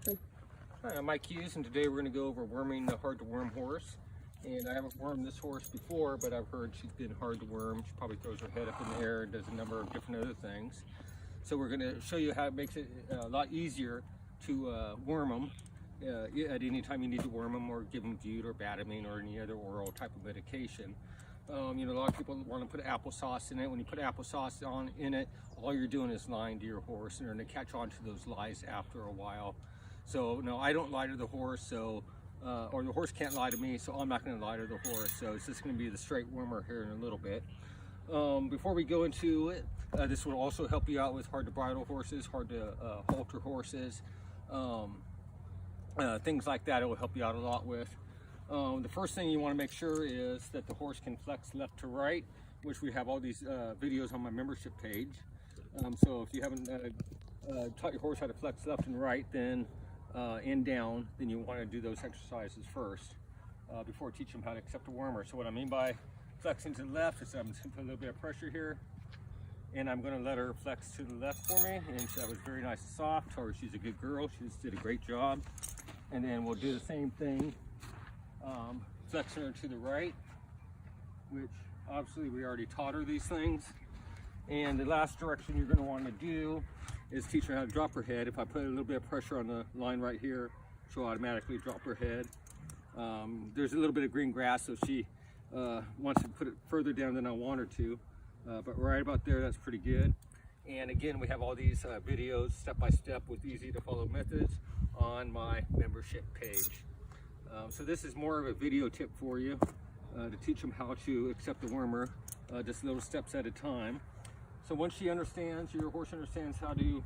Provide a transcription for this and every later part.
Hi, I'm Mike Hughes, and today we're going to go over worming the hard to worm horse. And I haven't wormed this horse before, but I've heard she's been hard to worm. She probably throws her head up in the air and does a number of different other things. So we're going to show you how it makes it a lot easier to worm them at any time you need to worm them, or give them bute or batamine or any other oral type of medication. You know, a lot of people want to put applesauce in it. When you put applesauce in it, all you're doing is lying to your horse, and they're going to catch on to those lies after a while. So no, I don't lie to the horse, so or the horse can't lie to me, so I'm not going to lie to the horse. So it's just going to be the straight wormer here in a little bit. Before we go into it, this will also help you out with hard to bridle horses, hard to halter horses, things like that. It will help you out a lot with. The first thing you want to make sure is that the horse can flex left to right, which we have all these videos on my membership page. So if you haven't taught your horse how to flex left and right, then and down, then you want to do those exercises first before teach them how to accept a wormer. So what I mean by flexing to the left is I'm just going to put a little bit of pressure here, and I'm going to let her flex to the left for me, and that was very nice and soft. Or she's a good girl, she just did a great job. And then we'll do the same thing, flexing her to the right, which obviously we already taught her these things. And the last direction you're going to want to do is teach her how to drop her head. If I put a little bit of pressure on the line right here, she'll automatically drop her head. There's a little bit of green grass, so she wants to put it further down than I want her to, but right about there, that's pretty good. And again, we have all these videos step by step with easy to follow methods on my membership page. So this is more of a video tip for you to teach them how to accept the wormer, just little steps at a time. So once she understands, your horse understands how to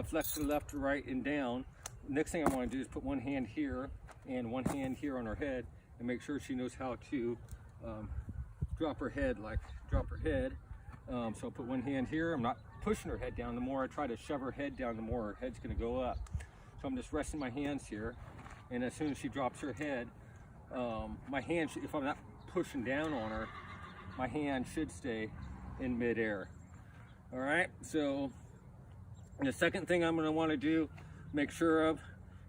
flex to the left, to right, and down, the next thing I want to do is put one hand here and one hand here on her head, and make sure she knows how to drop her head, so I'll put one hand here. I'm not pushing her head down. The more I try to shove her head down, the more her head's going to go up. So I'm just resting my hands here, and as soon as she drops her head, my hand, if I'm not pushing down on her, my hand should stay in midair. All right, so the second thing I'm going to want to do, make sure of,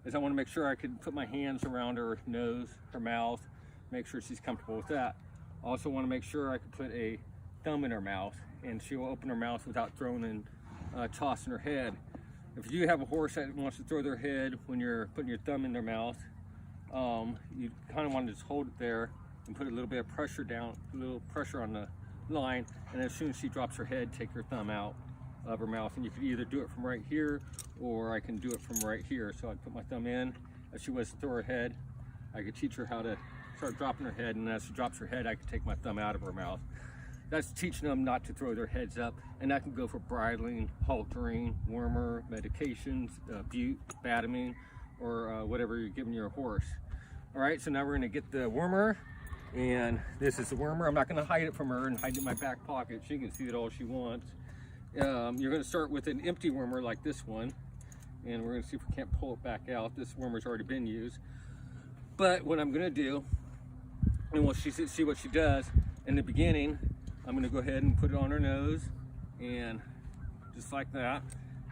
is I want to make sure I can put my hands around her nose, her mouth, make sure she's comfortable with that. I also want to make sure I can put a thumb in her mouth, and she will open her mouth without throwing and tossing her head. If you have a horse that wants to throw their head when you're putting your thumb in their mouth, you kind of want to just hold it there and put a little bit of pressure down, a little pressure on the line, and as soon as she drops her head, take her thumb out of her mouth. And you could either do it from right here, or I can do it from right here. So I'd put my thumb in. As she was to throw her head, I could teach her how to start dropping her head, and as she drops her head, I could take my thumb out of her mouth. That's teaching them not to throw their heads up, and that can go for bridling, haltering, wormer, medications, bute, batamine, or whatever you're giving your horse. All right, so now we're going to get the wormer, and this is the wormer. I'm not going to hide it from her and hide it in my back pocket. She can see it all she wants. You're going to start with an empty wormer like this one, and we're going to see if we can't pull it back out. This wormer's already been used. But what I'm going to do, and we'll see what she does in the beginning, I'm going to go ahead and put it on her nose, and just like that,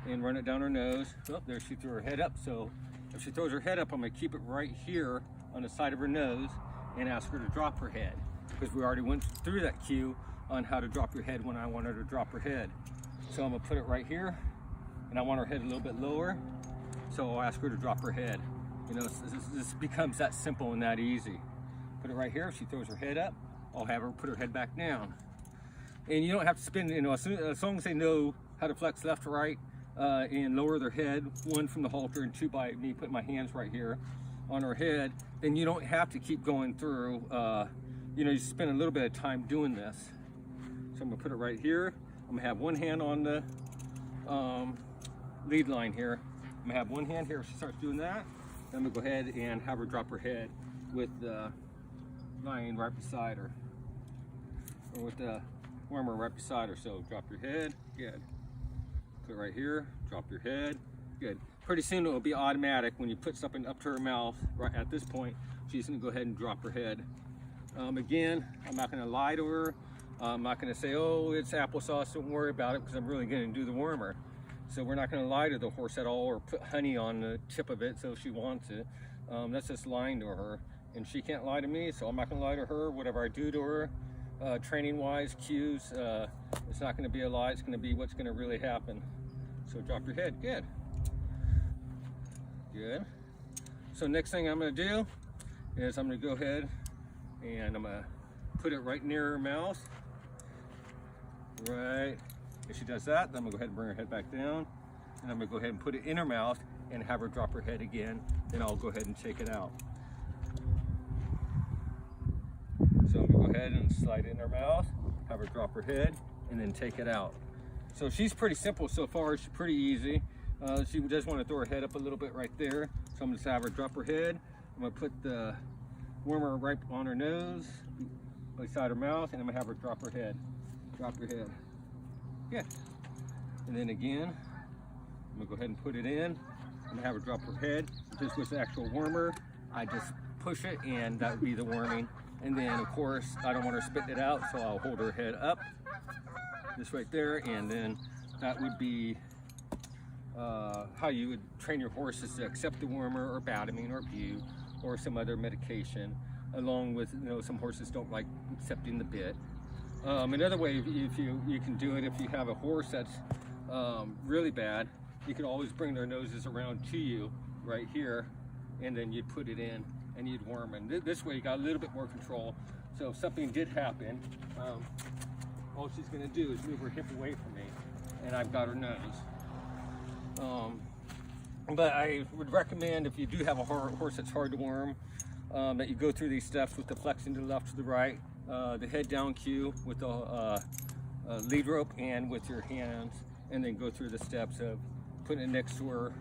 and run it down her nose. Oh, there she threw her head up. So if she throws her head up, I'm going to keep it right here on the side of her nose and ask her to drop her head, because we already went through that cue on how to drop your head when I want her to drop her head. So I'm going to put it right here, and I want her head a little bit lower, so I'll ask her to drop her head. You know, this becomes that simple and that easy. Put it right here. If she throws her head up, I'll have her put her head back down. And you don't have to spin, you know, as long as they know how to flex left to right and lower their head, one from the halter and two by me putting my hands right here on her head, then you don't have to keep going through, you know, you spend a little bit of time doing this. So I'm gonna put it right here. I'm gonna have one hand on the lead line here. I'm gonna have one hand here. If she starts doing that, then I'm gonna go ahead and have her drop her head with the line right beside her, or with the wormer right beside her. So drop your head, good. Put it right here, drop your head, good. Pretty soon it will be automatic. When you put something up to her mouth, right at this point, she's gonna go ahead and drop her head. Again, I'm not gonna lie to her. I'm not gonna say, oh, it's applesauce, don't worry about it, because I'm really gonna do the wormer. So we're not going to lie to the horse at all or put honey on the tip of it so if she wants it. That's just lying to her, and she can't lie to me, so I'm not going to lie to her. Whatever I do to her, training wise, cues, it's not going to be a lie, it's going to be what's going to really happen. So drop your head. Good. Good. So next thing I'm going to do is I'm going to go ahead and I'm going to put it right near her mouth. Right. If she does that, then I'm going to go ahead and bring her head back down, and I'm going to go ahead and put it in her mouth and have her drop her head again, then I'll go ahead and take it out. So I'm going to go ahead and slide it in her mouth, have her drop her head, and then take it out. So she's pretty simple so far. She's pretty easy. She just want to throw her head up a little bit right there. So I'm going to have her drop her head. I'm going to put the wormer right on her nose, beside her mouth, and I'm going to have her drop her head. Drop her head. Yeah. And then again, I'm going to go ahead and put it in. I'm going to have her drop her head. Just with the actual wormer, I just push it, and that would be the worming. And then, of course, I don't want her spitting it out, so I'll hold her head up, just right there, and then that would be how you would train your horses to accept the wormer or Batamine or Bu or some other medication, along with, you know, some horses don't like accepting the bit. Another way, if you can do it, if you have a horse that's really bad, you can always bring their noses around to you right here, and then you'd put it in and you'd worm. And this way you got a little bit more control. So if something did happen, all she's going to do is move her hip away from me, and I've got her nose. But I would recommend, if you do have a horse that's hard to worm, that you go through these steps with the flexion to the left to the right, the head down cue with the lead rope and with your hands, and then go through the steps of putting it next to her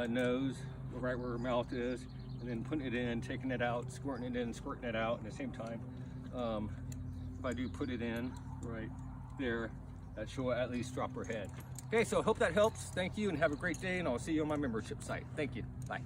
nose, right where her mouth is, and then putting it in, taking it out, squirting it in, squirting it out at the same time. If I do put it in right there, that she'll at least drop her head. Okay, so I hope that helps. Thank you, and have a great day, and I'll see you on my membership site. Thank you. Bye.